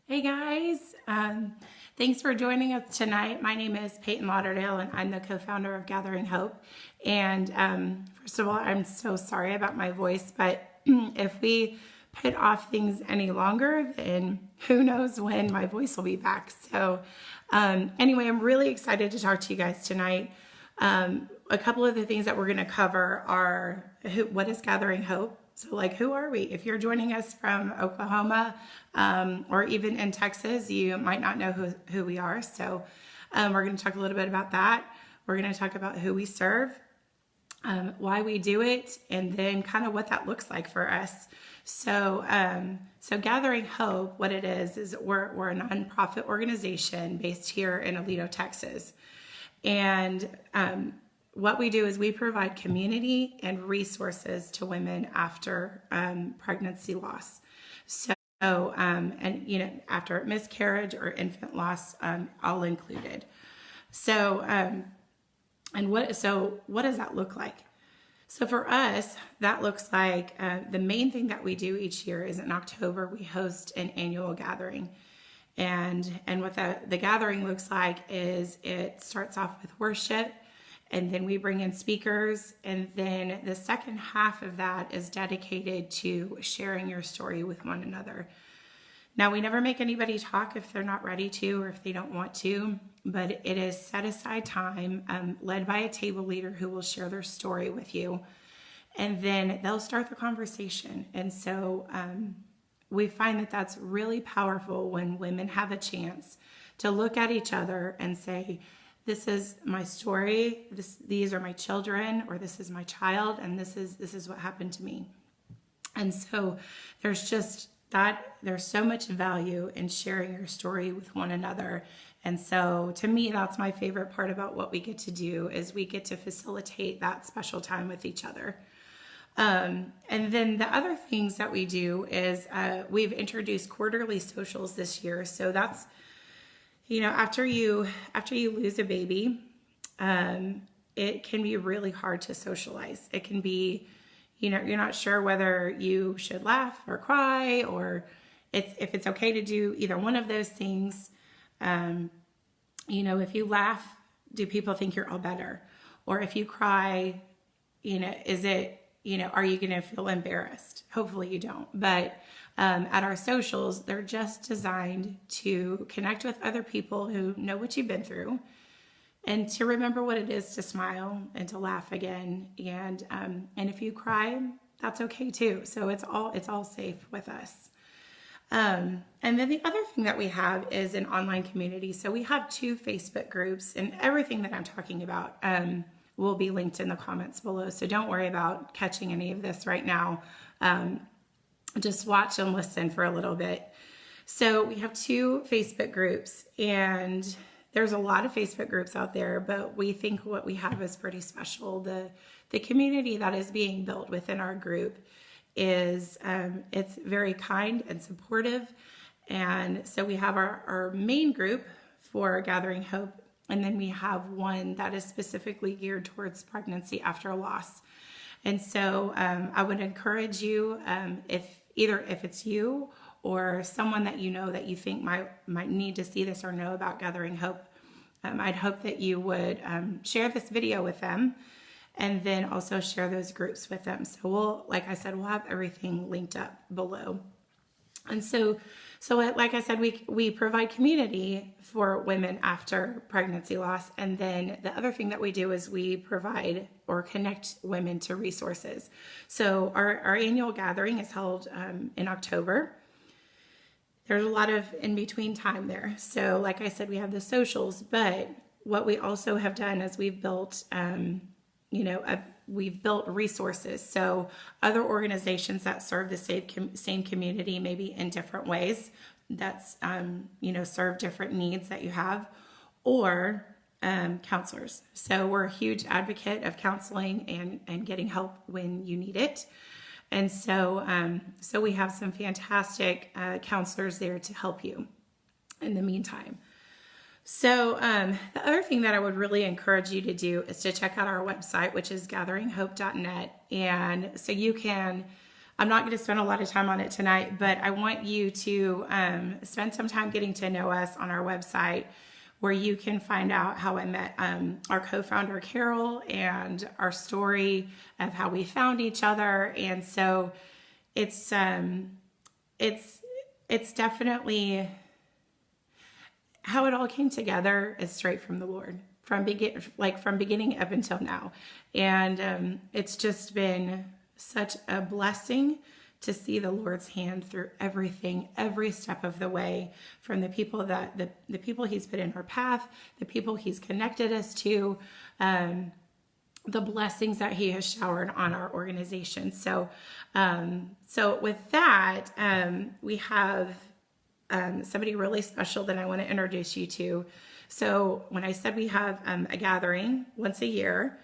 Hey guys, thanks for joining us tonight. My name is Peyton Lauderdale and I'm the co-founder of Gathering Hope. And first of all, I'm so sorry about my voice, but if we put off things any longer, then who knows when my voice will be back. So anyway, I'm really excited to talk to you guys tonight. A couple of the things that we're going to cover are what is Gathering Hope? So who are we? If you're joining us from Oklahoma or even in Texas, you might not know who we are. So we're going to talk a little bit about that. We're going to talk about who we serve, why we do it, and then kind of what that looks like for us. So Gathering Hope, what it is we're a nonprofit organization based here in Aledo, Texas. And what we do is we provide community and resources to women after pregnancy loss. So, after miscarriage or infant loss, all included. So, what does that look like? So for us, that looks like the main thing that we do each year is in October, we host an annual gathering. And what the gathering looks like is it starts off with worship, and then we bring in speakers, and then the second half of that is dedicated to sharing your story with one another. Now, we never make anybody talk if they're not ready to or if they don't want to, but it is set aside time led by a table leader who will share their story with you, and then they'll start the conversation. And so we find that that's really powerful when women have a chance to look at each other and say, this is my story, these are my children, or this is my child, and this is what happened to me. And so there's so much value in sharing your story with one another. And so to me, that's my favorite part about what we get to do is we get to facilitate that special time with each other. And then the other things that we do is we've introduced quarterly socials this year. So that's, after you lose a baby, it can be really hard to socialize. It can be, you're not sure whether you should laugh or cry, or if it's okay to do either one of those things. If you laugh, do people think you're all better? Or if you cry, are you going to feel embarrassed? Hopefully you don't. But at our socials, they're just designed to connect with other people who know what you've been through and to remember what it is to smile and to laugh again. And if you cry, that's okay too. So it's all safe with us. And then the other thing that we have is an online community. So we have 2 Facebook groups, and everything that I'm talking about will be linked in the comments below. So don't worry about catching any of this right now. Just watch and listen for a little bit. So we have 2 Facebook groups, and there's a lot of Facebook groups out there, but we think what we have is pretty special. The community that is being built within our group is it's very kind and supportive. And so we have our main group for Gathering Hope, and then we have one that is specifically geared towards pregnancy after a loss. And so I would encourage you, if it's you or someone that that you think might need to see this or know about Gathering Hope, I'd hope that you would share this video with them, and then also share those groups with them. So like I said, we'll have everything linked up below. And so like I said, we provide community for women after pregnancy loss. And then the other thing that we do is we provide or connect women to resources. So our annual gathering is held in October. There's a lot of in-between time there. So like I said, we have the socials, but what we also have done is we've built, we've built resources. So other organizations that serve the same community, maybe in different ways, that's, serve different needs that you have, or counselors. So we're a huge advocate of counseling and getting help when you need it. And so we have some fantastic counselors there to help you in the meantime. So the other thing that I would really encourage you to do is to check out our website, which is gatheringhope.net. And so you can I'm not going to spend a lot of time on it tonight, but I want you to spend some time getting to know us on our website, where you can find out how I met our co-founder Carol, and our story of how we found each other. And so it's definitely how it all came together is straight from the Lord, from beginning up until now. And it's just been such a blessing to see the Lord's hand through everything, every step of the way, from the people that the people He's put in our path, the people He's connected us to, the blessings that He has showered on our organization. So with that, we have somebody really special that I want to introduce you to. So when I said we have a gathering once a year,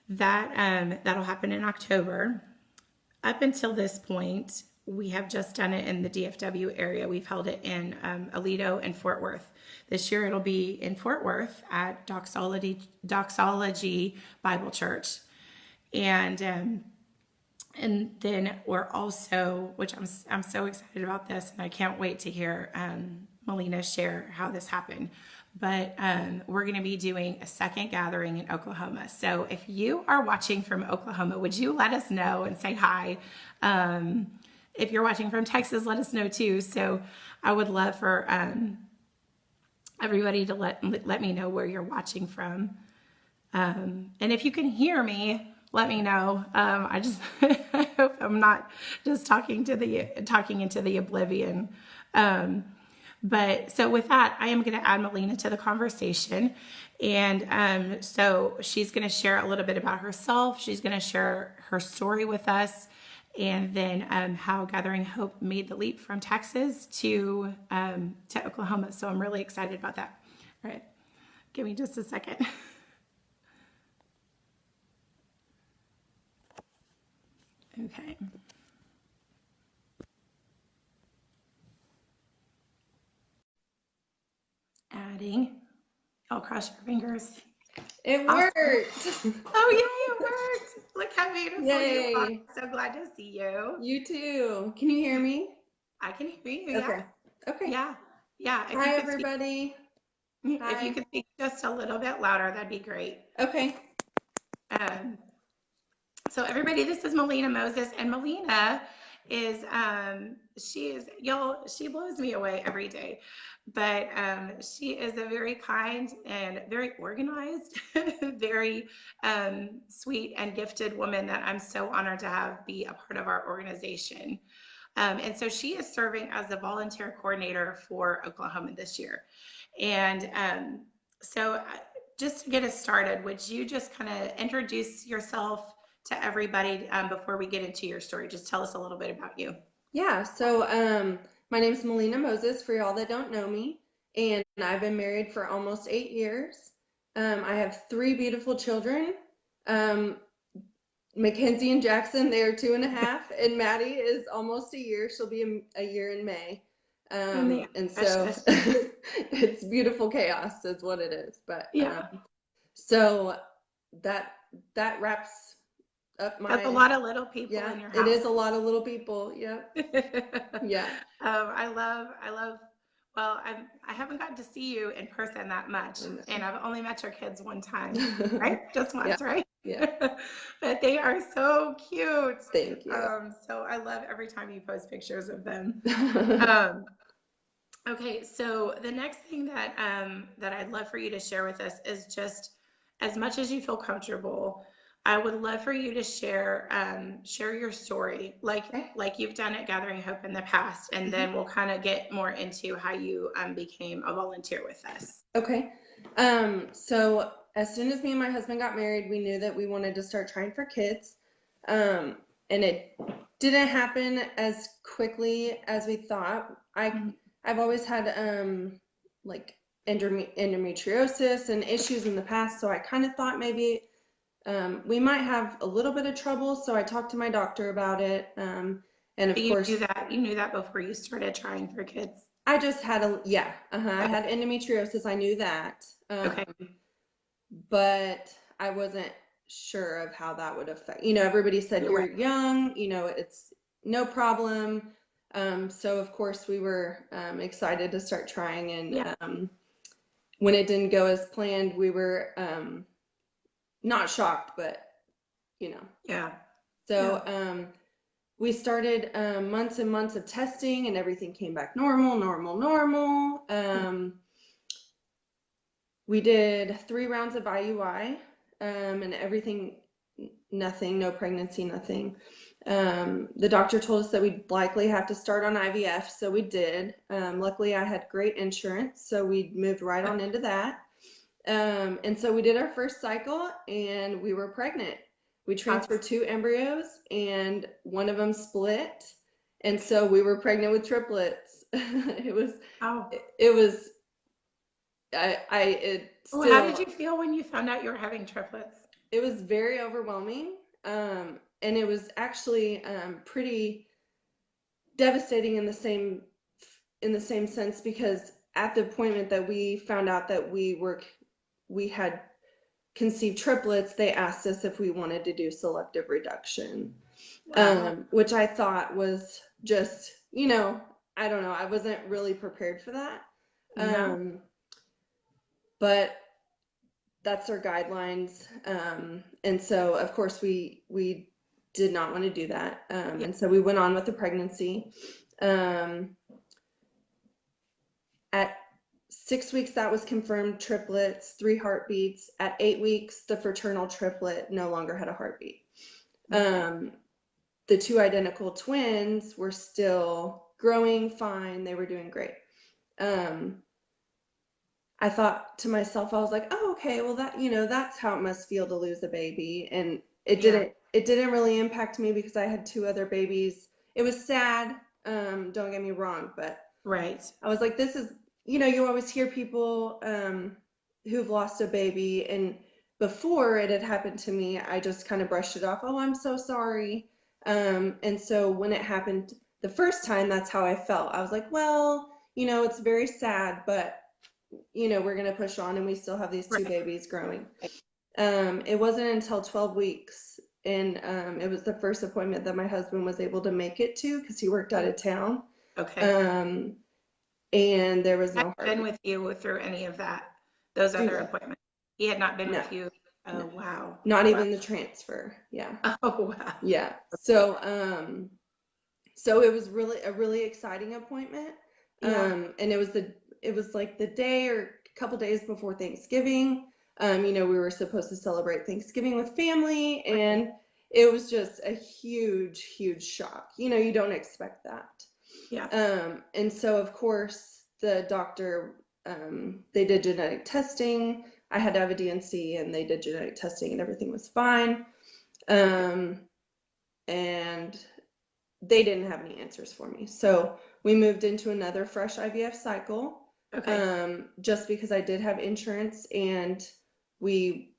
that'll happen in October. Up until this point, we have just done it in the DFW area. We've held it in Aledo and Fort Worth. This year it'll be in Fort Worth at Doxology Bible Church. And then we're also, which I'm so excited about this, and I can't wait to hear Melina share how this happened. But we're going to be doing a second gathering in Oklahoma. So if you are watching from Oklahoma, would you let us know and say hi? If you're watching from Texas, let us know too. So I would love for everybody to let me know where you're watching from. And if you can hear me, let me know. I hope I'm not just talking into the oblivion. But so with that, I am going to add Melina to the conversation. And so she's going to share a little bit about herself. She's going to share her story with us, and then how Gathering Hope made the leap from Texas to Oklahoma. So I'm really excited about that. All right. Give me just a second. Okay. Adding. I'll cross your fingers. It worked. Oh, yay, it worked. Look how beautiful Yay. you are. So glad to see you. You too. Can you hear me? I can hear you. Okay. Yeah. Okay. Yeah. Yeah. Hi, everybody. If you could speak just a little bit louder, that'd be great. Okay. So everybody, this is Melina Moses, and Melina is she blows me away every day, but she is a very kind and very organized, very sweet and gifted woman that I'm so honored to have be a part of our organization. And so she is serving as the volunteer coordinator for Oklahoma this year. And so just to get us started, would you just kind of introduce yourself to everybody before we get into your story? Just tell us a little bit about you. Yeah, so my name is Melina Moses, for y'all that don't know me, and I've been married for almost 8 years. I have 3 beautiful children. Mackenzie and Jackson, they are 2.5, and Maddie is almost a year. She'll be a year in May. And so it's beautiful chaos is what it is. But yeah. So that wraps up my. That's a lot of little people in your house. It is a lot of little people. Yep. Yeah. I love. Well, I haven't gotten to see you in person that much, and I've only met your kids one time, right? Just once, Yeah. right? Yeah. But they are so cute. Thank you. So I love every time you post pictures of them. Okay, so the next thing that I'd love for you to share with us is just, as much as you feel comfortable, I would love for you to share your story, like you've done at Gathering Hope in the past, and then we'll kind of get more into how you became a volunteer with us. Okay. So as soon as me and my husband got married, we knew that we wanted to start trying for kids, and it didn't happen as quickly as we thought. I've always had like endometriosis and issues in the past, so I kind of thought maybe we might have a little bit of trouble. So I talked to my doctor about it, and of course you knew that before you started trying for kids. I just had I had endometriosis. I knew that, okay, but I wasn't sure of how that would affect. Everybody said you're young. no problem. So of course we were excited to start trying, Yeah. and when it didn't go as planned, we were not shocked, but you know. Yeah. So Yeah. we started months and months of testing, and everything came back normal, normal, normal. We did 3 rounds of IUI, and everything, nothing, no pregnancy, nothing. The doctor told us that we'd likely have to start on IVF, so we did. Luckily, I had great insurance, so we moved right on into that. And so we did our first cycle, and we were pregnant. We transferred 2 embryos, and one of them split, and so we were pregnant with triplets. It was, Oh. it was, it Well, how did still, you feel when you found out you were having triplets? it was very overwhelming. And it was actually pretty devastating in the same sense, because at the appointment that we found out that we had conceived triplets, they asked us if we wanted to do selective reduction, Wow. which I thought was just, I don't know, I wasn't really prepared for that. No. But that's our guidelines. And so of course we did not want to do that. Yeah. And so we went on with the pregnancy. At 6 weeks, that was confirmed triplets, 3 heartbeats. At 8 weeks, the fraternal triplet no longer had a heartbeat. The 2 identical twins were still growing fine. They were doing great. I thought to myself, I was like, oh, okay, well that's how it must feel to lose a baby. And it didn't really impact me because I had 2 other babies. It was sad, don't get me wrong, but Right. I was like, this is, you always hear people who've lost a baby, and before it had happened to me, I just kind of brushed it off. Oh, I'm so sorry. And so when it happened the first time, that's how I felt. I was like, well, it's very sad, but we're going to push on, and we still have these 2 Right. babies growing. It wasn't until 12 weeks, and it was the first appointment that my husband was able to make it to, because he worked out of town. Okay. And there was Had no been heartbeat. with you through any of those Do other what? appointments. He had not been No, with you. no, Oh, wow. not Wow. even the transfer. Yeah, Oh, wow. yeah. Okay. So it was really a really exciting appointment. Yeah. And it was like the day or a couple days before Thanksgiving. We were supposed to celebrate Thanksgiving with family, Right. and it was just a huge, huge shock. You don't expect that. Yeah. And so of course the doctor, they did genetic testing. I had to have a DNC, and they did genetic testing, and everything was fine. And they didn't have any answers for me. So we moved into another fresh IVF cycle, Okay. just because I did have insurance, and we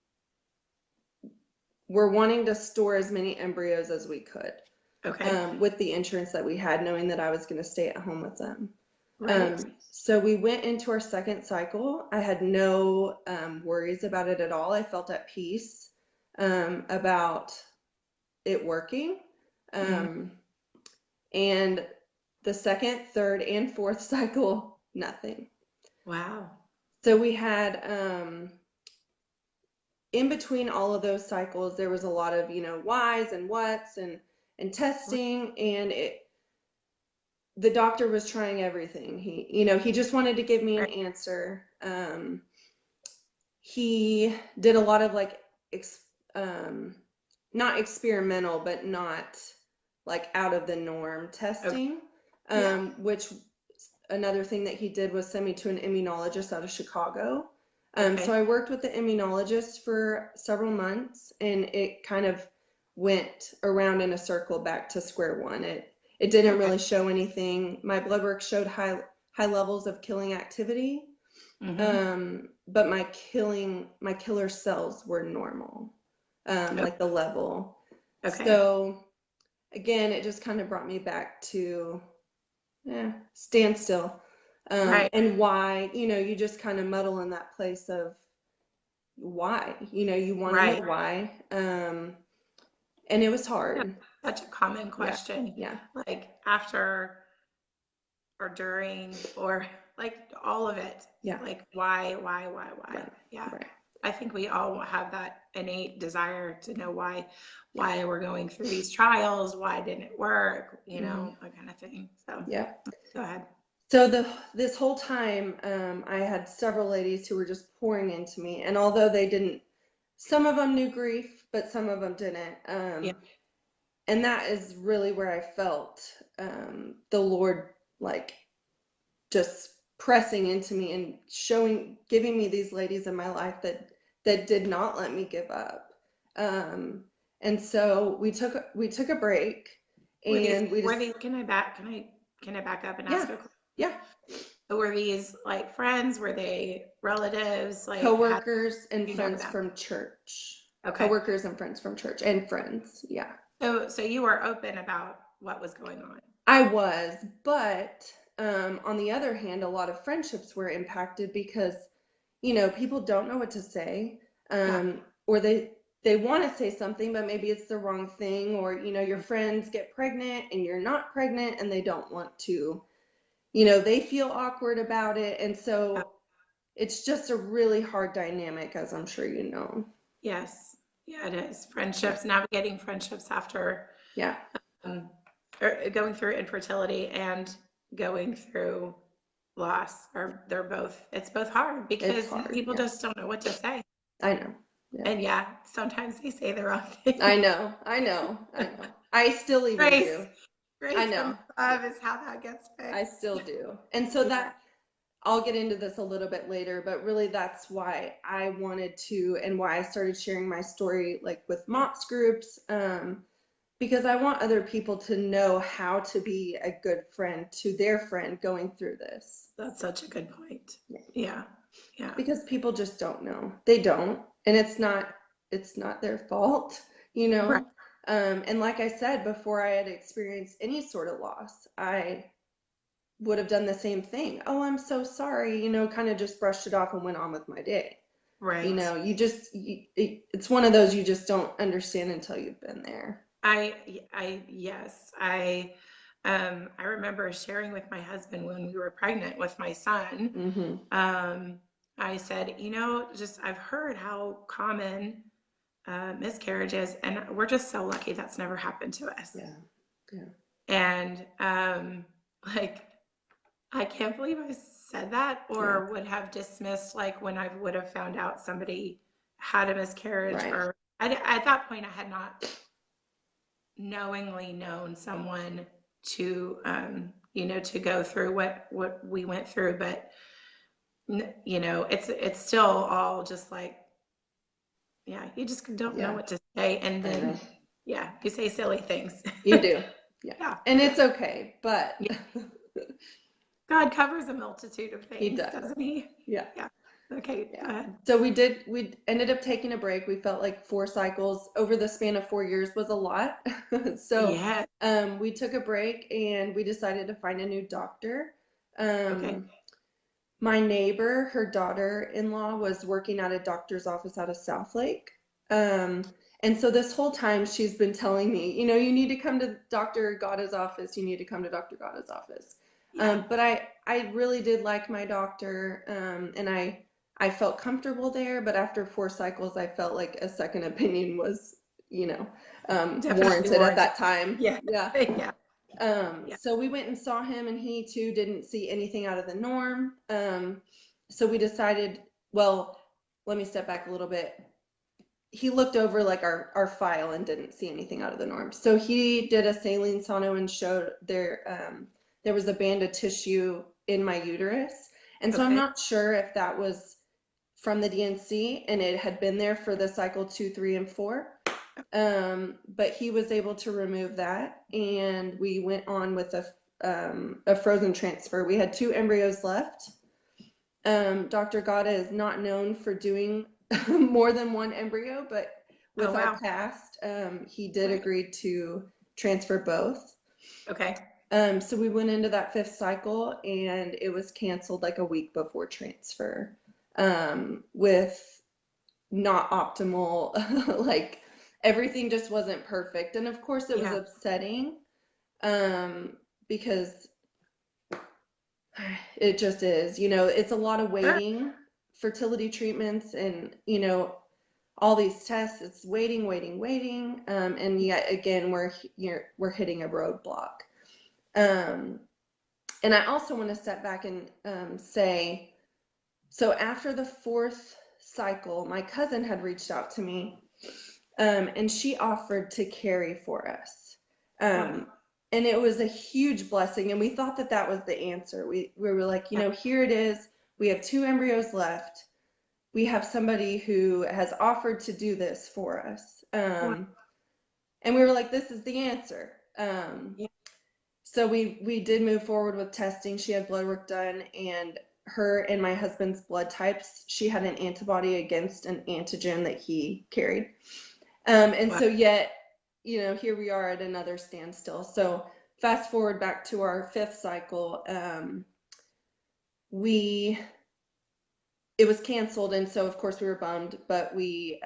were wanting to store as many embryos as we could, Okay. with the insurance that we had, knowing that I was going to stay at home with them. Right. So we went into our second cycle. I had no worries about it at all. I felt at peace about it working. Mm. And the second, third, and fourth cycle, nothing. Wow. So we had, in between all of those cycles, there was a lot of, whys and whats, and testing, and the doctor was trying everything. He just wanted to give me an Right. answer. He did a lot of like, not experimental, but not like out of the norm Okay. testing. Yeah. Which another thing that he did was send me to an immunologist out of Chicago. So Okay. I worked with the immunologist for several months, and it kind of went around in a circle back to square one. It didn't Okay. really show anything. My blood work showed high levels of killing activity, Mm-hmm. but my killer cells were normal, Okay. like the level. Okay. So again, it just kind of brought me back to stand still. Right. And why, you just kind of muddle in that place of why, you want to know Right. why. And it was Yeah. hard. such a common question. Yeah. Like after or during or like all of it. Yeah. Like why? Right. Yeah. Right. I think we all have that innate desire to know why we're going through these trials, why didn't it work, that kind of thing. So Yeah. go ahead. So this whole time, I had several ladies who were just pouring into me, and although they didn't, some of them knew grief, but some of them didn't. Yeah. And that is really where I felt the Lord like just pressing into me and giving me these ladies in my life that did not let me give up. And so we took a break, and we just Can I back up and ask yeah, a question? yeah. So were these like friends? Were they relatives? Like how Coworkers and did you know friends them? from church. Okay. Coworkers and friends from church and friends. Yeah. So you were open about what was going on. I was, but on the other hand, a lot of friendships were impacted because, people don't know what to say, Yeah. or they want to say something, but maybe it's the wrong thing, or your friends get pregnant and you're not pregnant, and they don't want to, they feel awkward about it, and Yeah. so it's just a really hard dynamic, as I'm sure you know. Yes. Yeah, it is. Yeah, Navigating friendships after yeah, um, or going through infertility and going through loss it's both hard it's because hard. people Yeah, just don't know what to say. I know. Yeah. And yeah, sometimes they say the wrong thing. I know, I know, I know. I still even Grace, do. I grace from know. above is how that gets I fixed. still do. And so Yeah. that I'll get into this a little bit later, but really that's why I wanted to and why I started sharing my story like with MOPS groups, because I want other people to know how to be a good friend to their friend going through this. That's such a good point. Yeah. Yeah. Yeah. Because people just don't know. They don't, and it's not their fault, you Right. know. And like I said, before I had experienced any sort of loss, I would have done the same thing. Oh, I'm so sorry, kind of just brushed it off and went on with my day. Right. It's one of those you just don't understand until you've been there. Yes, I remember sharing with my husband when we were pregnant with my son. Mm-hmm. I said, just I've heard how common miscarriage is, and we're just so lucky that's never happened to us. Yeah. Yeah. And like, I can't believe I said that Yeah. or would have dismissed like when I would have found out somebody had a miscarriage Right. or at that point I had not knowingly known someone to to go through what we went through, but it's still all just like, yeah, you just don't know Yeah. what to say, and I know. then yeah, you say silly things. You do. Yeah. Yeah, And it's okay, but yeah. God covers a multitude of he things, does. doesn't he? Yeah. Yeah. Okay, Yeah. go ahead. So we ended up taking a break. We felt like 4 cycles over the span of 4 years was a lot. So Yeah. we took a break and we decided to find a new doctor. Okay. My neighbor, her daughter-in-law was working at a doctor's office out of Southlake. And so this whole time she's been telling me, you need to come to Dr. Gada's office. You need to come to Dr. Gada's office. Yeah. But I really did like my doctor, and I felt comfortable there. But after 4 cycles, I felt like a second opinion was, Definitely warranted at warranted. that time. Yeah. Yeah. Yeah. Yeah. So we went and saw him, and he too didn't see anything out of the norm. So we decided, well, let me step back a little bit. He looked over like our file and didn't see anything out of the norm. So he did a saline sono and showed there was a band of tissue in my uterus. And so I'm Okay. not sure if that was from the DNC and it had been there for the cycle 2, 3, and 4. But he was able to remove that, and we went on with a frozen transfer. We had 2 embryos left. Dr. Gada is not known for doing more than 1 embryo, but with Oh, our wow. past, he did Right. agree to transfer both. Okay. So we went into that 5th cycle, and it was canceled like a week before transfer, with not optimal like everything just wasn't perfect. And of course it was Yeah. upsetting, because it just is, it's a lot of Sure. waiting, fertility treatments and, all these tests. It's waiting, waiting, waiting. And yet again, we're hitting a roadblock. Um, and I also want to step back and say, so after the fourth cycle, my cousin had reached out to me, and she offered to carry for us. Wow. And it was a huge blessing. And we thought that that was the answer. We were like, Yeah. here it is. We have 2 embryos left. We have somebody who has offered to do this for us. Wow. And we were like, this is the answer. Yeah. So we did move forward with testing. She had blood work done, and her and my husband's blood types, she had an antibody against an antigen that he carried. And Wow. so yet, here we are at another standstill. So fast forward back to our 5th cycle, it was canceled, and so of course we were bummed, but we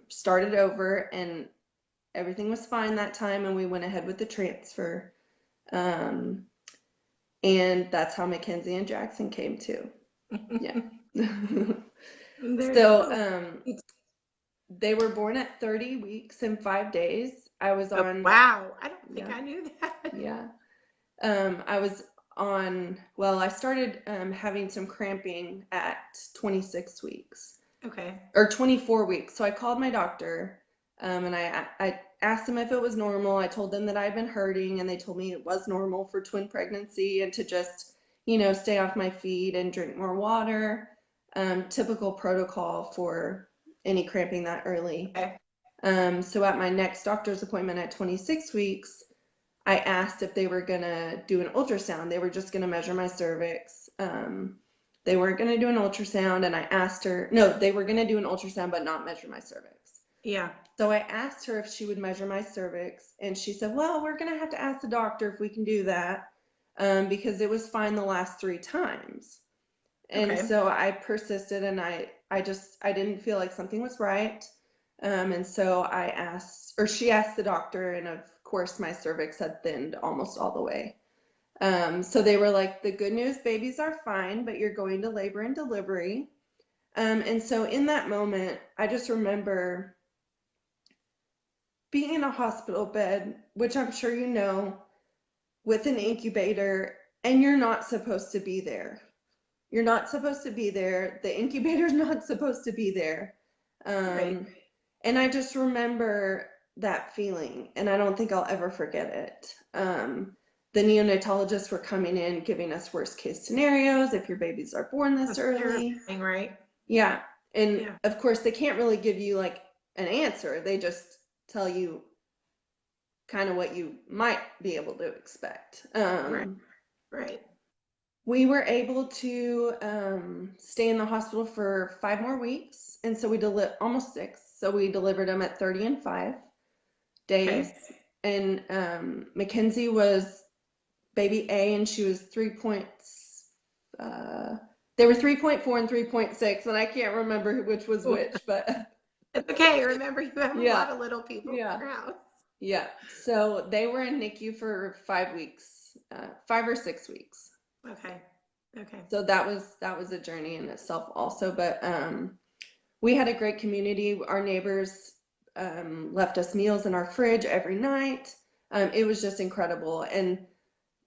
started over, and everything was fine that time, and we went ahead with the transfer. And that's how Mackenzie and Jackson came too. Yeah. Very So cool. they were born at 30 weeks and 5 days. I was Oh, on, wow. I don't think yeah, I knew that. yeah. I was on, well, I started having some cramping at 26 weeks. Okay. Or 24 weeks. So I called my doctor, and I asked them if it was normal. I told them that I'd been hurting, and they told me it was normal for twin pregnancy and to just, stay off my feet and drink more water. Typical protocol for any cramping that early. Okay. So at my next doctor's appointment at 26 weeks, I asked if they were gonna do an ultrasound. They were just gonna measure my cervix. They weren't gonna do an ultrasound, and I asked her, no, they were gonna do an ultrasound but not measure my cervix. Yeah. So I asked her if she would measure my cervix, and she said, well, we're gonna have to ask the doctor if we can do that, because it was fine the last 3 times. And Okay. so I persisted, and I didn't feel like something was right. And so she asked the doctor, and of course my cervix had thinned almost all the way. So they were like, the good news, babies are fine, but you're going to labor and delivery. And so in that moment, I just remember being in a hospital bed, which I'm sure you know, with an incubator, and you're not supposed to be there. You're not supposed to be there. The incubator's not supposed to be there. Right. And I just remember that feeling, and I don't think I'll ever forget it. The neonatologists were coming in, giving us worst case scenarios if your babies are born this That's early. terrifying, right? Yeah. And Yeah. of course, they can't really give you like an answer. They just tell you kind of what you might be able to expect. Right. Right. We were able to stay in the hospital for 5 more weeks, and so we almost 6. So we delivered them at 30 and 5 days. Okay. And Mackenzie was baby A, and she was 3 points. They were 3.4 and 3.6, and I can't remember which was which, but It's okay. Remember, you have a yeah, lot of little people yeah, in your house. yeah. So they were in NICU for 5 weeks, 5 or 6 weeks. Okay. Okay. So that was a journey in itself also. But we had a great community. Our neighbors left us meals in our fridge every night. It was just incredible. And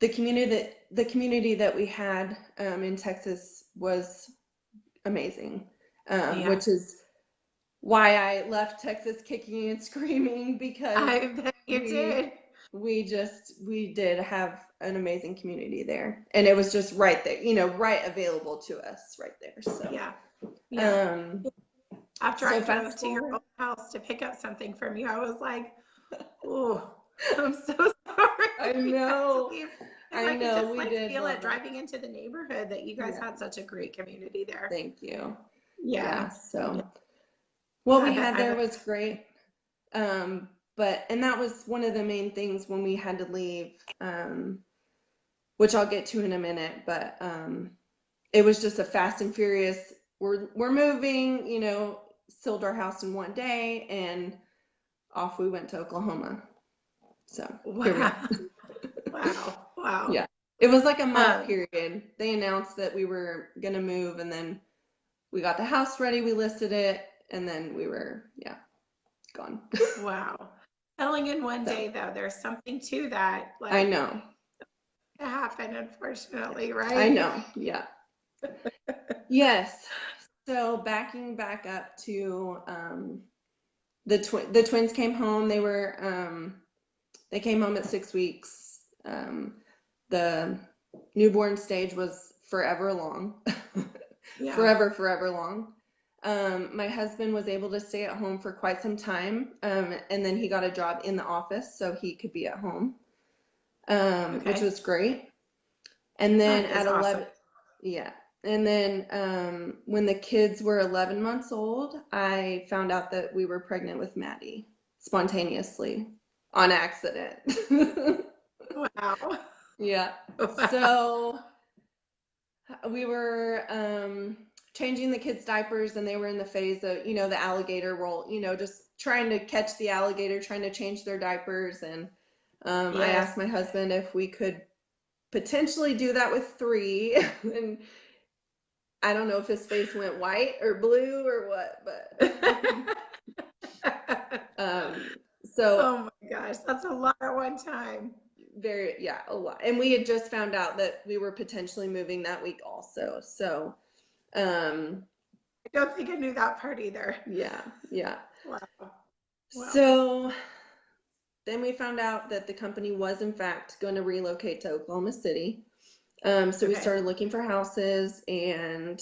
the community that we had in Texas was amazing, Yeah. which is why I left Texas kicking and screaming, because I bet you we did. we did have an amazing community there, and it was just right there, right available to us right there. So Yeah. Yeah. um After I so drove fast to your forward. old house to pick up something from you, I was like, oh, I'm so sorry I we had to know, leave. Because I could just we like did feel love it it. driving into the neighborhood that you guys Yeah, had such a great community there. thank you. Yeah. Yeah, Yeah. so what I we bet. had I there bet. was great. And that was one of the main things when we had to leave, which I'll get to in a minute. But it was just a fast and furious. We're moving, sold our house in one day, and off we went to Oklahoma. So here we Wow. are. Wow. Wow. Yeah. It was like a month Um, period. They announced that we were gonna move, and then we got the house ready, we listed it, and then we were, yeah, gone. wow. Selling in one So day, though, there's something to that, I like, know. to happen, unfortunately, I right? know. Yeah. Yes. So backing back up to the twins came home. They came home at 6 weeks. The newborn stage was forever long. Yeah. Forever long. My husband was able to stay at home for quite some time, and then he got a job in the office so he could be at home, which Okay. was great. And then That is at awesome. 11, yeah. And then when the kids were 11 months old, I found out that we were pregnant with Maddie spontaneously on accident. Wow. Yeah. Wow. So we were changing the kids' diapers, and they were in the phase of, the alligator roll, just trying to catch the alligator, trying to change their diapers. And I Yes. asked my husband if we could potentially do that with three. And I don't know if his face went white or blue or what, but so Oh my gosh, that's a lot at one time. yeah, a lot. And we had just found out that we were potentially moving that week also. So um I don't think I knew that part either. yeah, yeah. Wow. Wow. So then we found out that the company was in fact going to relocate to Oklahoma City. So we Okay. started looking for houses, and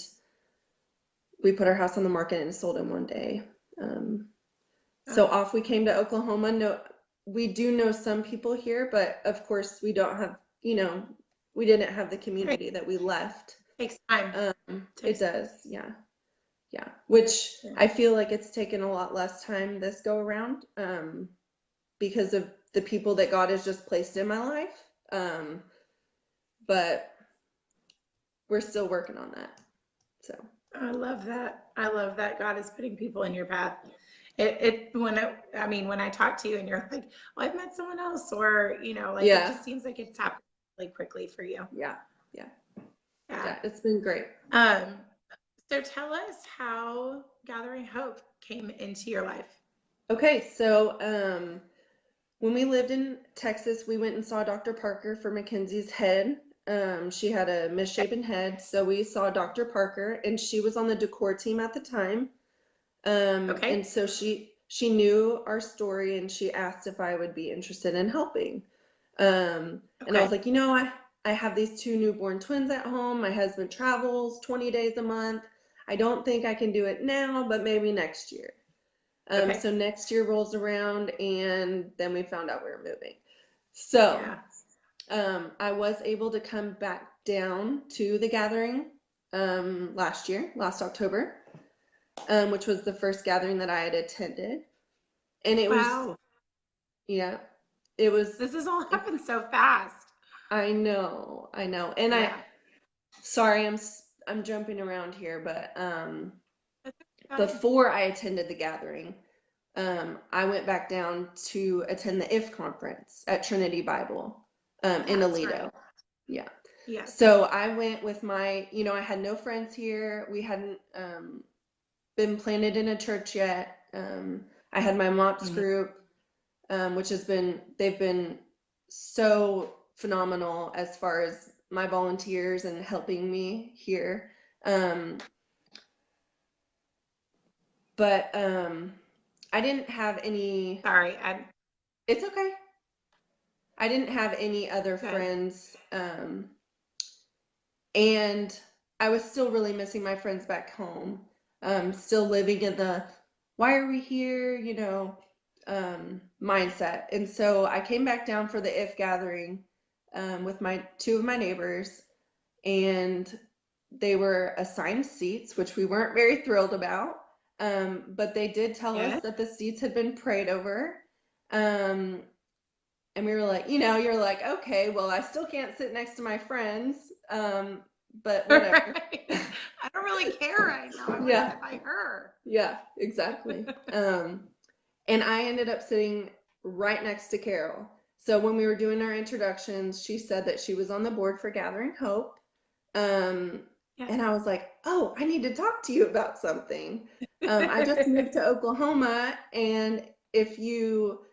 we put our house on the market and sold in one day. So Oh, off we came to Oklahoma. No, we do know some people here, but of course we don't have, we didn't have the great. community that we left. Takes time. It Takes does, yeah, yeah. Which yeah. I feel like it's taken a lot less time this go around, because of the people that God has just placed in my life. But we're still working on that. So I love that. I love that God is putting people in your path. When I talk to you and you're like, well, I've met someone else, or, like it yeah, just seems like it's happening really quickly for you. yeah, yeah, Yeah. yeah. It's been great. Um, so tell us how Gathering Hope came into your life. Okay, so when we lived in Texas, we went and saw Dr. Parker for Mackenzie's head. She had a misshapen head, so we saw Dr. Parker, and she was on the decor team at the time. And Okay. so she knew our story, and she asked if I would be interested in helping. And I was Okay. like, I have these two newborn twins at home. My husband travels 20 days a month. I don't think I can do it now, but maybe next year. Okay. So next year rolls around, and then we found out we were moving. So Yeah. I was able to come back down to the gathering last October, which was the first gathering that I had attended. And it was, Wow. yeah, it was, This has all happened so fast. I know, I know. And Yeah. sorry, I'm jumping around here, but That's okay. before I attended the gathering, I went back down to attend the IF conference at Trinity Bible in That's right. Aledo. Yeah. Yes. So I went with I had no friends here. We hadn't been planted in a church yet. I had my MOPS Mhm. group, which they've been so phenomenal as far as my volunteers and helping me here. Um, but I didn't have any, Sorry. it's okay. I didn't have any other Good. friends. And I was still really missing my friends back home. Still living in the why are we here, mindset. And so I came back down for the IF gathering with my two of my neighbors, and they were assigned seats, which we weren't very thrilled about. But they did tell us Yeah. that the seats had been prayed over. Um, and we were like, you're like, okay, well, I still can't sit next to my friends, but whatever. Right. I don't really care right now. I want to Yeah, sit by her. yeah, exactly. And I ended up sitting right next to Carol. So when we were doing our introductions, she said that she was on the board for Gathering Hope. Um, Yeah. and I was like, oh, I need to talk to you about something. I just moved to Oklahoma, and if you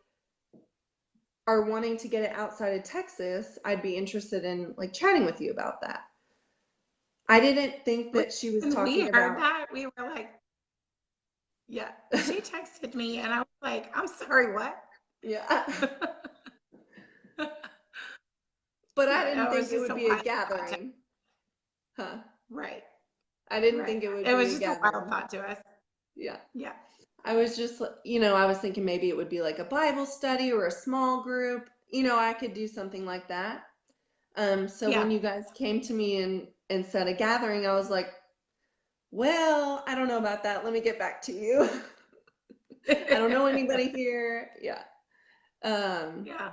are wanting to get it outside of Texas, I'd be interested in like chatting with you about that. I didn't think that she was When we talking heard about, that, we were like, yeah. She texted me, and I was like, I'm sorry, what? yeah, but I Yeah, didn't it think was it just would a be a wild thought to, gathering. Huh. right, I didn't right. think it would It be was a just a wild gathering. thought to us. Yeah. Yeah, I was just, I was thinking maybe it would be like a Bible study or a small group. I could do something like that. So yeah. when you guys came to me and said a gathering, I was like, well, I don't know about that. Let me get back to you. I don't know anybody here. Yeah. Um, Yeah.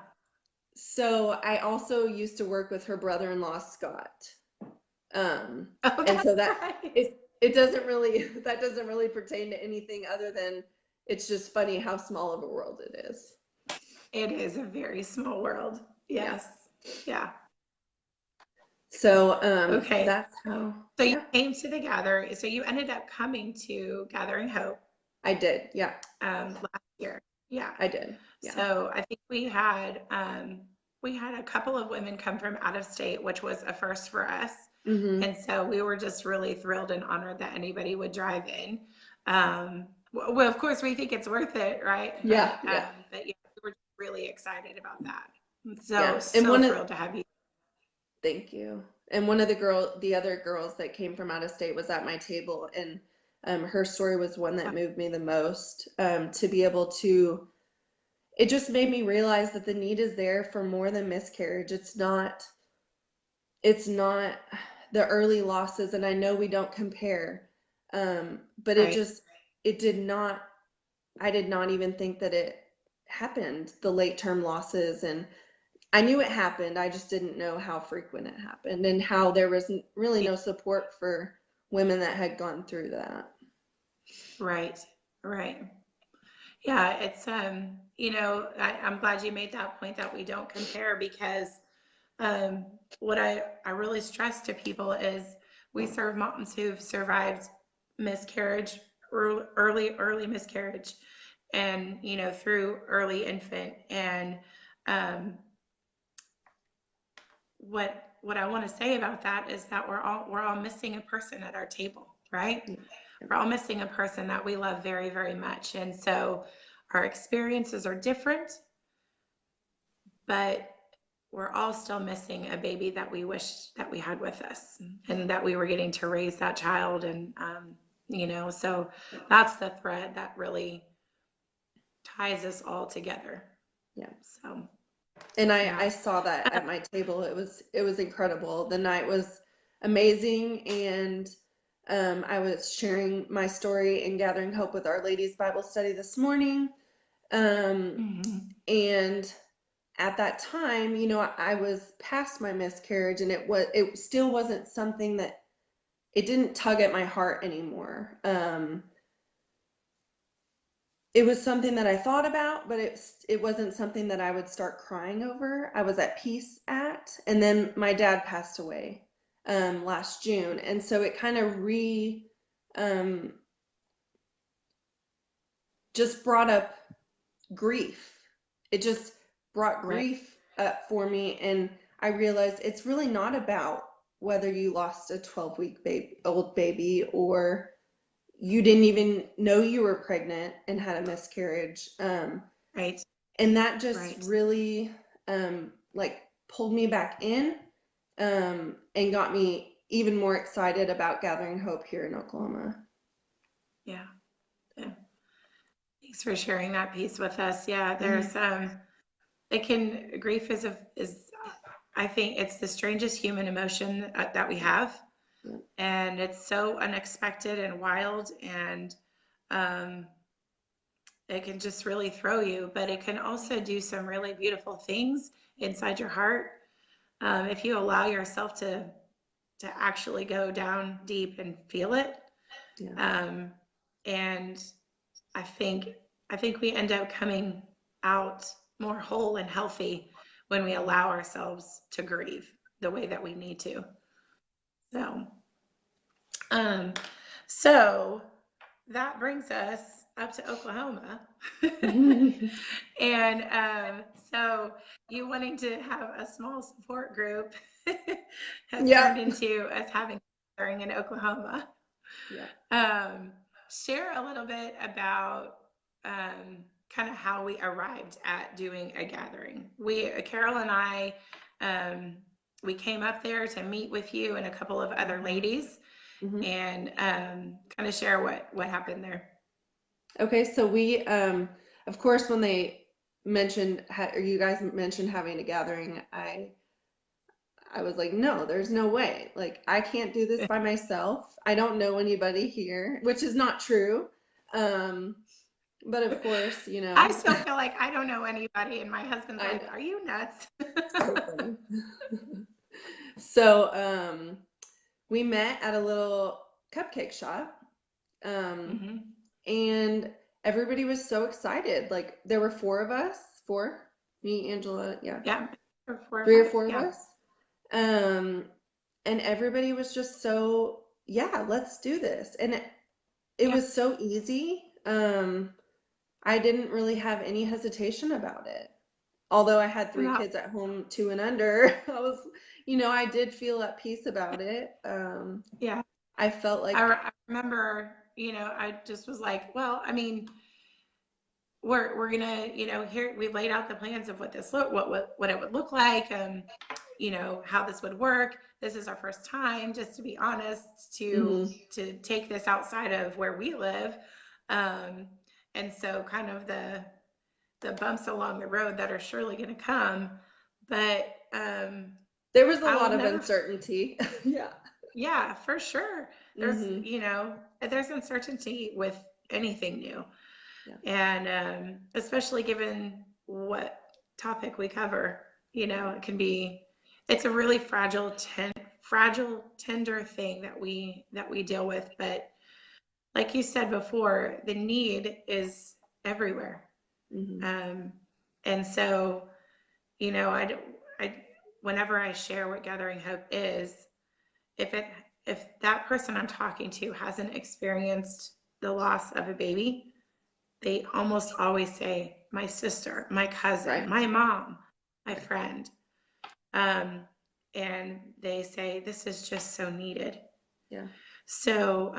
so I also used to work with her brother-in-law, Scott. Oh, And that's so that right. it doesn't really that doesn't really pertain to anything other than it's just funny how small of a world it is. It is a very small world. Yeah. Yes. Yeah. So Okay. that's how, So you yeah, came to the gathering. So you ended up coming to Gathering Hope I did. Yeah, last year. Yeah. I did. Yeah. So I think we had a couple of women come from out of state, which was a first for us. Mm-hmm. And so we were just really thrilled and honored that anybody would drive in. Well, of course, we think it's worth it, right? Yeah, yeah, But yeah, we were really excited about that. yeah. So, And so thrilled to have you. thank you. And the other girls that came from out of state was at my table, and her story was one that moved me the most. To be able to, it just made me realize that the need is there for more than miscarriage. It's not the early losses, and I know we don't compare, but Right. it did not. I did not even think that it happened. The late term losses, and I knew it happened. I just didn't know how frequent it happened and how there was really no support for women that had gone through that. Right. Right. Yeah, it's I'm glad you made that point that we don't compare because what I really stress to people is we serve moms who've survived miscarriage, early miscarriage, and through early infant. And um, what I want to say about that is that we're all missing a person at our table, right? Yeah. We're all missing a person that we love very, very much, and so our experiences are different, but we're all still missing a baby that we wish that we had with us and that we were getting to raise that child. And so that's the thread that really ties us all together. Yeah. So And yeah. I saw that at my table. It was incredible. The night was amazing, and I was sharing my story in Gathering Hope with Our Ladies Bible Study this morning. Um, Mm-hmm. and at that time, I was past my miscarriage, and it still wasn't something that it didn't tug at my heart anymore. It was something that I thought about, but it wasn't something that I would start crying over. I was at peace at, and then my dad passed away last June, and so it kind of um, just brought up grief. It just brought Right. grief up for me, and I realized it's really not about whether you lost a 12-week old baby or you didn't even know you were pregnant and had a miscarriage. Right. And that just Right. really like pulled me back in and got me even more excited about Gathering Hope here in Oklahoma. Yeah. Yeah. Thanks for sharing that piece with us. Yeah, Mhm. grief is I think it's the strangest human emotion that we have, Yeah. and it's so unexpected and wild, and um, it can just really throw you, but it can also do some really beautiful things inside your heart if you allow yourself to actually go down deep and feel it. Yeah. Um, and I think I think we end up coming out more whole and healthy when we allow ourselves to grieve the way that we need to. So, um, so that brings us up to Oklahoma. And so you wanting to have a small support group has turned Yep. into us having a gathering in Oklahoma. Yeah. Share a little bit about kind of how we arrived at doing a gathering. Carol and I, we came up there to meet with you and a couple of other ladies, and kind of share what happened there. Okay, so we, of course, when they mentioned, or you guys mentioned having a gathering, I was like, no, there's no way. Like, I can't do this by myself. I don't know anybody here, which is not true. But of course, I still feel like I don't know anybody, and my husband's I like, know. "Are you nuts?" So funny. So, we met at a little cupcake shop, Mm-hmm. and everybody was so excited. Like, there were four, me, Angela, yeah, Yeah, or 3 or five. 4 of Yeah, us. And everybody was just so, yeah, let's do this. And it yeah. was so easy. I didn't really have any hesitation about it. Although I had 3 No, kids at home, 2 and under, I did feel at peace about it. yeah. I felt like, I remember, I just was like, well, I mean, we're gonna, here we've laid out the plans of what this look, what it would look like, how this would work. This is our first time, just to be honest, mhm, to take this outside of where we live, um, and so kind of the bumps along the road that are surely going to come, but there was a I will lot of never. uncertainty. Yeah. Yeah, for sure. There's, Hmm. there's uncertainty with anything new. Yeah. And especially given what topic we cover, it can be, it's a really fragile, tender thing that we deal with. But like you said before, the need is everywhere. Hmm. Um, and so, you know, I, don't- I, whenever I share what Gathering Hope is, if it if that person I'm talking to hasn't experienced the loss of a baby, they almost always say my sister, my cousin, Right. my mom, my Right. friend, um, and they say this is just so needed. Yeah. So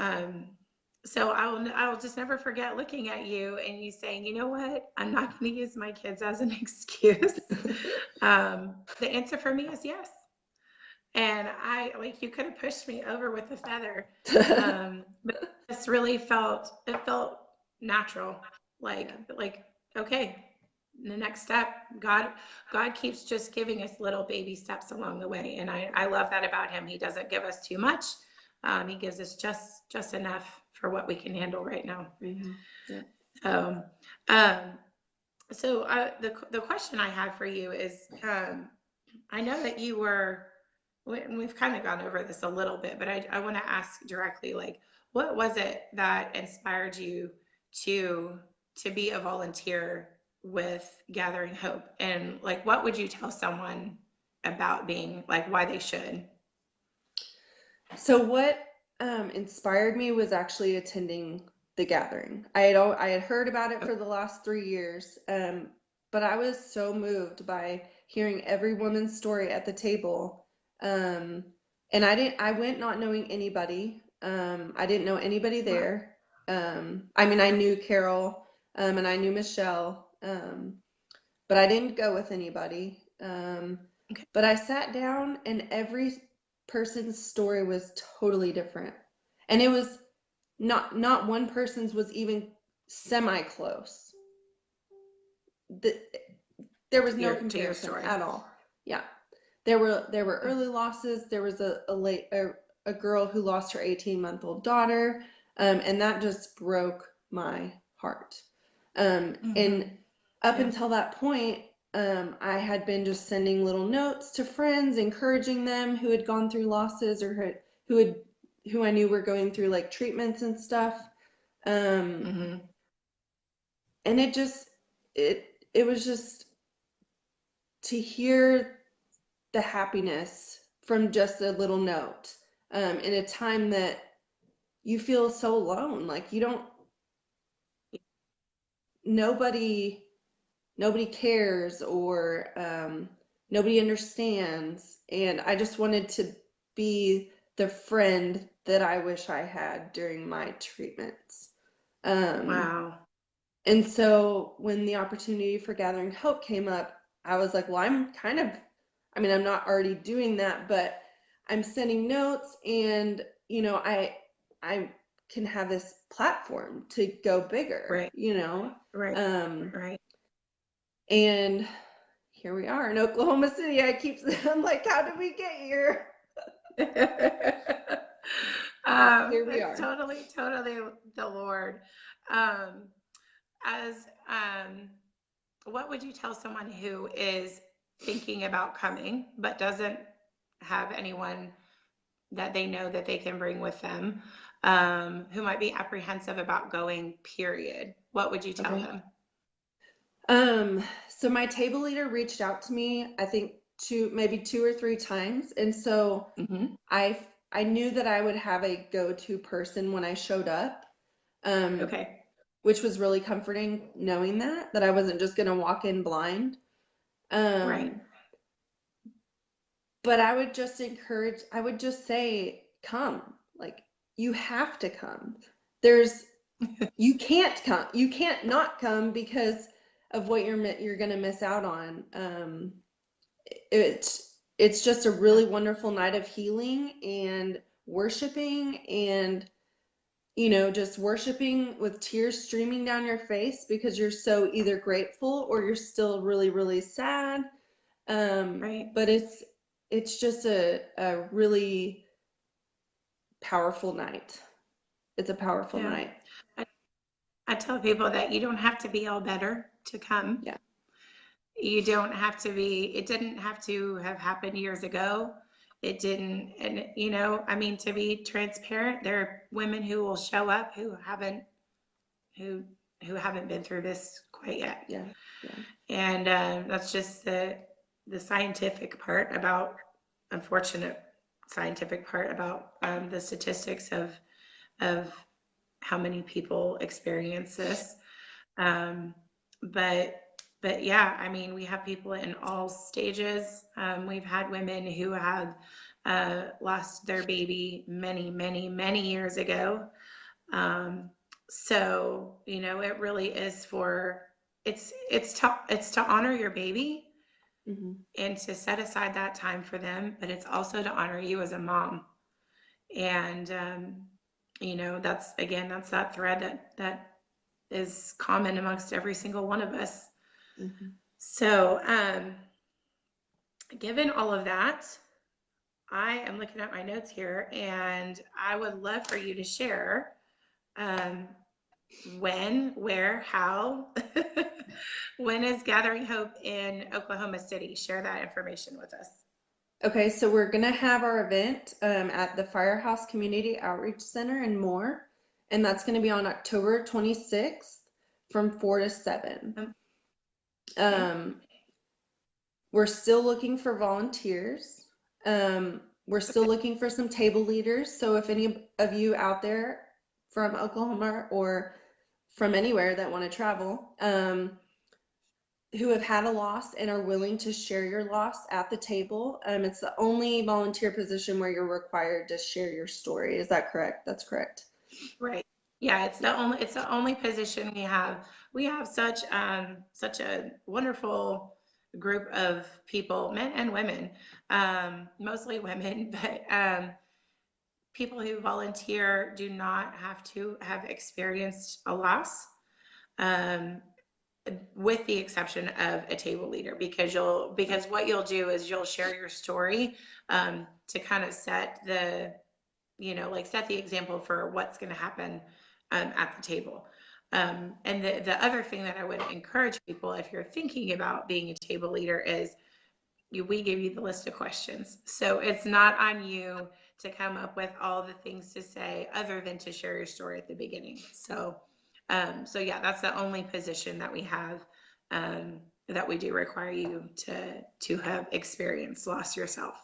so I will just never forget looking at you and you saying, you know what, I'm not going to use my kids as an excuse. The answer for me is yes. And I like you could have pushed me over with a feather. But this really felt natural. Like Yeah. okay, the next step, God keeps just giving us little baby steps along the way. And I love that about him. He doesn't give us too much. He gives us just enough for what we can handle right now. Hmm. Yeah. So um the question I had for you is I know that you were, and we've kind of gone over this a little bit, but I want to ask directly, like, what was it that inspired you to to be a volunteer with Gathering Hope? And like, what would you tell someone about being like why they should? So what inspired me was actually attending the gathering. I had heard about it for the last 3 years, but I was so moved by hearing every woman's story at the table. Um, and I went not knowing anybody. I didn't know anybody Right. there. I mean, I knew Carol, and I knew Michelle, but I didn't go with anybody. Okay. But I sat down and every person's story was totally different. And it was not one person's was even semi close. The, there was no To your comparison story. at all. Yeah. There were early losses. There was a girl who lost her 18-month-old daughter, and that just broke my heart. And Mm-hmm. up Yeah. until that point, I had been just sending little notes to friends, encouraging them who had gone through losses or who I knew were going through like treatments and stuff. Um, Mm-hmm. and it was just to hear the happiness from just a little note, in a time that you feel so alone. Like you don't, nobody, nobody cares, or nobody understands. And I just wanted to be the friend that I wish I had during my treatments. Um, Wow. and so when the opportunity for Gathering Hope came up, I was like, well, I mean, I'm not already doing that, but I'm sending notes, and I can have this platform to go bigger, Right. Right. Um, Right. and here we are in Oklahoma City. I'm like, how did we get here? But here we It's are. totally the Lord. Um, as what would you tell someone who is thinking about coming but doesn't have anyone that they know that they can bring with them, who might be apprehensive about going, period? What would you tell Okay. them? So my table leader reached out to me, I think maybe two or three times. And so Mm-hmm. I I knew that I would have a go-to person when I showed up, um, Okay. which was really comforting knowing that I wasn't just gonna walk in blind. Right. Um, but I would just say, come. Like, you have to come. There's you can't not come because of what you're gonna miss out on. It's just a really wonderful night of healing and worshiping, and just worshiping with tears streaming down your face because you're so either grateful or you're still really, really sad. Right. But it's just a really powerful night. It's a powerful Yeah. night. I, I tell people that you don't have to be all better to come. Yeah. You don't have to be, it didn't have to have happened years ago. It didn't. And, I mean, to be transparent, there are women who will show up who, who haven't been through this quite yet. Yeah. Yeah. And that's just the scientific part about, unfortunate scientific part about the statistics of how many people experience this. Um, but but yeah, I mean, we have people in all stages. We've had women who have lost their baby many years ago. Um, so it really is it's to honor your baby Hmm. and to set aside that time for them, but it's also to honor you as a mom. And that's that thread that is common amongst every single one of us. Hmm. So, given all of that, I am looking at my notes here, and I would love for you to share um, when, where, how. When is Gathering Hope in Oklahoma City? Share that information with us. Okay, so we're gonna have our event at the Firehouse Community Outreach Center and more, and that's gonna be on October 26th from 4 to 7. Okay. Um, we're still looking for volunteers. We're still Okay. looking for some table leaders. So if any of you out there from Oklahoma or from anywhere that want to travel, who have had a loss and are willing to share your loss at the table. It's the only volunteer position where you're required to share your story. Is that correct? That's correct. Right. Yeah, it's the only position we have. We have such a wonderful group of people, men and women, mostly women, but people who volunteer do not have to have experienced a loss. Um, with the exception of a table leader, because what you'll do is you'll share your story, to kind of set the example for what's going to happen at the table. And the other thing that I would encourage people, if you're thinking about being a table leader, is we give you the list of questions. So it's not on you to come up with all the things to say other than to share your story at the beginning. So So yeah, that's the only position that we have that we do require you to have experienced loss yourself.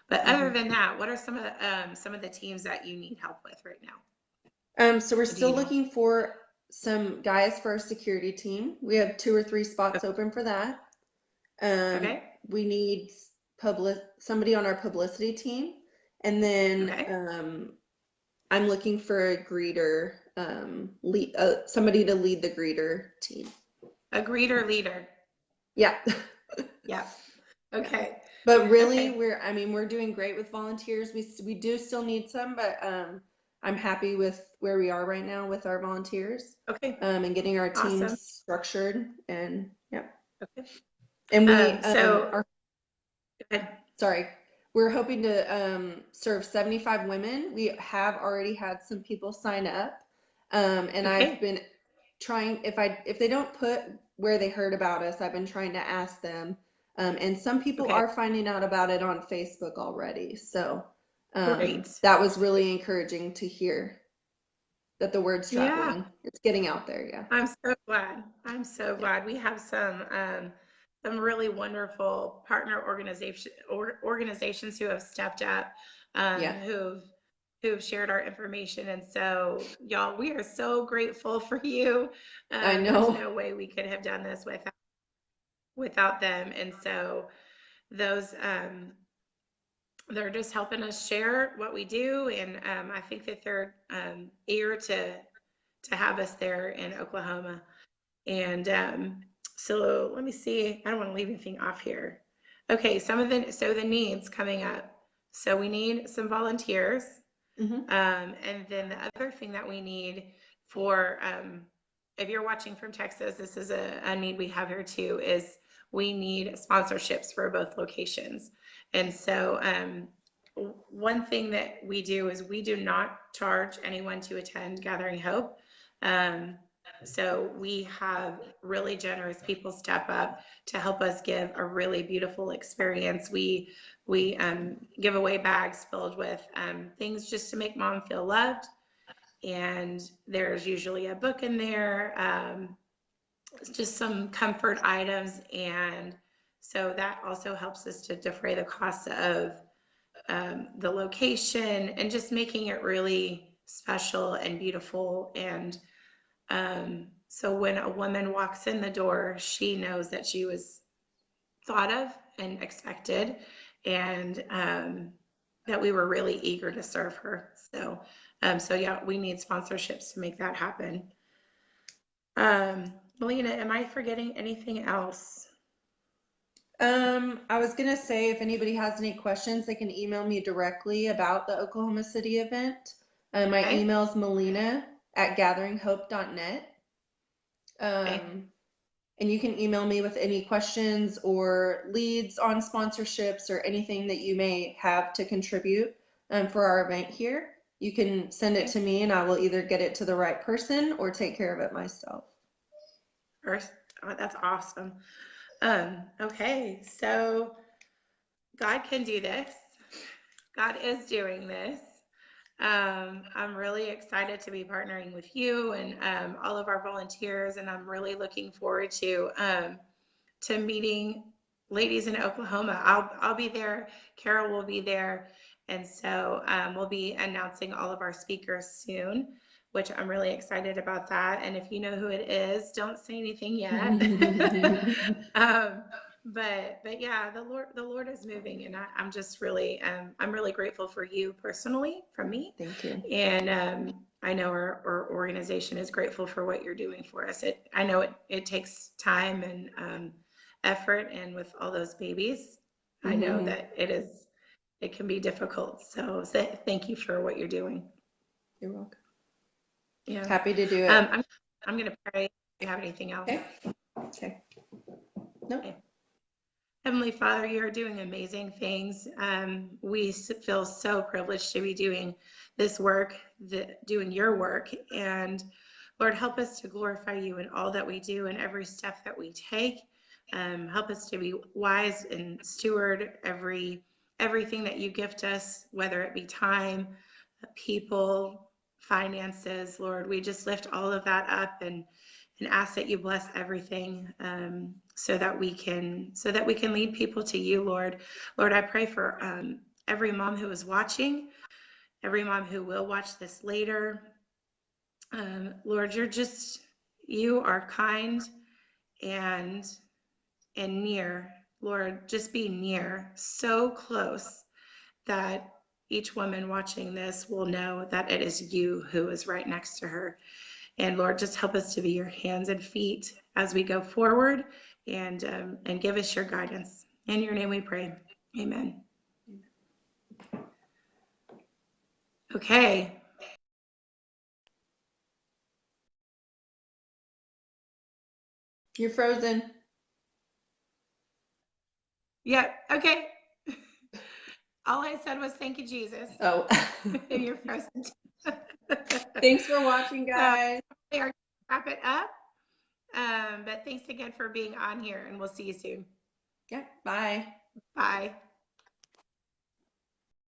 But other Mhm. than that, what are some of the teams that you need help with right now? So we're Do you still know? looking for some guys for our security team. We have 2 or 3 spots Okay. open for that. Um, Okay. we need somebody on our publicity team, and then Okay. I'm looking for a greeter, somebody to lead the greeter team. A greeter leader. Yeah. Yeah. Yeah. Okay. But really, Okay. we're doing great with volunteers. We do still need some, but I'm happy with where we are right now with our volunteers, Okay. and getting our Awesome. teams structured, and yeah. Okay. And we So are go ahead. sorry, we're hoping to serve 75 women. We have already had some people sign up, and I've Okay. been trying, if they don't put where they heard about us, I've been trying to ask them. And some people Okay. are finding out about it on Facebook already. So Great. that was really encouraging to hear that the word's Yeah. traveling. It's getting out there. Yeah. I'm so glad. I'm so Yeah. glad. We have some really wonderful partner organizations who have stepped up, Yeah. who've shared our information. And so, y'all, we are so grateful for you. I There's know. no way we could have done this without them. And so those they're just helping us share what we do, and I think that they're eager to have us there in Oklahoma. And so let me see. I don't want to leave anything off here. Okay, the needs coming up. So we need some volunteers. Hmm. And then the other thing that we need for, if you're watching from Texas, this is a need we have here too, is we need sponsorships for both locations. And so one thing that we do is we do not charge anyone to attend Gathering Hope. Um, so we have really generous people step up to help us give a really beautiful experience. We give away bags filled with things just to make mom feel loved. And there's usually a book in there, just some comfort items. And so that also helps us to defray the cost of the location and just making it really special and beautiful. And so when a woman walks in the door, she knows that she was thought of and expected, and that we were really eager to serve her. So yeah, we need sponsorships to make that happen. Melina, am I forgetting anything else? I was gonna say if anybody has any questions, they can email me directly about the Oklahoma City event. My Okay. email is melina@gatheringhope.net. Okay. And you can email me with any questions or leads on sponsorships or anything that you may have to contribute for our event here. You can send it Okay. to me and I will either get it to the right person or take care of it myself. First, oh, that's awesome. Okay, so God can do this. God is doing this. I'm really excited to be partnering with you and all of our volunteers, and I'm really looking forward to meeting ladies in Oklahoma. I'll be there. Carol will be there, and so we'll be announcing all of our speakers soon, which I'm really excited about that. And if you know who it is, don't say anything yet. um, but yeah, the Lord is moving, and I'm just really I'm really grateful for you personally, from me, Thank you. and I know our organization is grateful for what you're doing for us. I know it takes time and effort, and with all those babies, I know Mm-hmm. that it can be difficult. So thank you for what you're doing. You're welcome. Yeah. Happy to do it. I'm gonna pray. Do you have anything else? Okay. Okay. Nope. Okay. Heavenly Father, you are doing amazing things. We feel so privileged to be doing this work, doing your work. And Lord, help us to glorify you in all that we do and every step that we take. Help us to be wise and steward everything that you gift us, whether it be time, people, finances, Lord. We just lift all of that up and ask that you bless everything, so that we can lead people to you, Lord. Lord, I pray for every mom who is watching, every mom who will watch this later. Lord, you are kind and near. Lord, just be near, so close that each woman watching this will know that it is you who is right next to her. And Lord, just help us to be your hands and feet as we go forward, and give us your guidance. In your name we pray. Amen. Okay. You're frozen. Yeah. Okay. All I said was thank you, Jesus. Oh. You're frozen. Thanks for watching, guys. We are wrap it up. But thanks again for being on here, and we'll see you soon. Yeah. Bye. Bye.